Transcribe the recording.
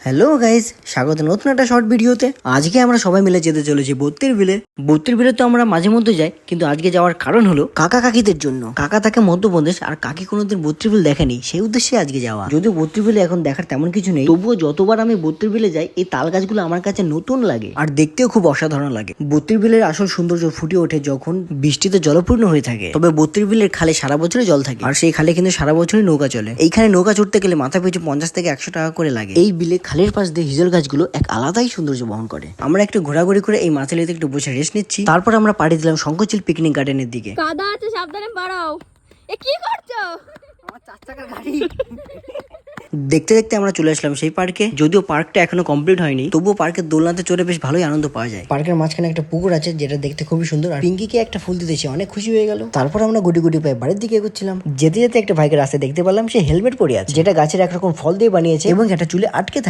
Hello guys, স্বাগত নতুন একটা শর্ট ভিডিওতে। আজকে আমরা সবাই মিলে যেতে চলেছি বত্রির বিলে। বত্রির বিলে তো আমরা মাঝে মধ্যে যাই, কিন্তু আজকে যাওয়ার কারণ হলো কাকা কাকিদের জন্য। কাকা থাকে মধ্যপ্রদেশ আর কাকি কোনোদিন বত্রির বিল দেখেনি, সেই উদ্দেশ্যে আজকে যাওয়া। যদিও বত্রির বিলে এখন দেখার তেমন কিছু নেই, তবুও যতবার আমি বত্রির বিলে যাই এই তাল গাছগুলো আমার কাছে নতুন লাগে আর দেখতেও খুব অসাধারণ লাগে। বত্রির বিলের আসল সৌন্দর্য ফুটে ওঠে যখন বৃষ্টিতে জলপূর্ণ হয়ে থাকে। তবে বত্রির বিলের খালে সারা বছরই জল থাকে আর সেই খালে কিন্তু সারা বছরই নৌকা চলে। এইখানে নৌকা চড়তে গেলে মাথা পিছু 50 থেকে 100 টাকা করে লাগে। এই বিলে খালের পাশ দিয়ে হিজল গাছগুলো এক আলাদাই সৌন্দর্য বহন করে। আমরা একটু ঘোরাঘুরি করে এই মাথালিতে একটু বসে রেস্ট নিচ্ছি, তারপর আমরা পাড়ি দিলাম শঙ্করচিল পিকনিক গার্ডেনের দিকে। কাদা আছে, সাবধানে বাড়াও। এ কি করছো? আমার 4 চাকার গাড়ি। দেখতে দেখতে আমরা চলে আসলাম সেই পার্কে। যদিও পার্কটা এখনো কমপ্লিট হয়নি, তবুও পার্কের দোলনাতে চড়ে বেশ ভালোই আনন্দ পাওয়া যায়। পার্কের মাঝখানে একটা পুকুর আছে যেটা দেখতে খুবই সুন্দর, আর পিঙ্কিকে একটা ফুল দিতেছে, অনেক খুশি হয়ে গেল। তারপর আমরা গুটি গুটি পায়ে বাড়ির দিকে এগোচ্ছিলাম। যেতে যেতে একটা ভাইকে রাস্তায় দেখতে পেলাম, সে হেলমেট পরে আছে, যেটা গাছের একরকম ফল দিয়ে বানিয়েছে এবং এটা চুলে আটকে থাকে।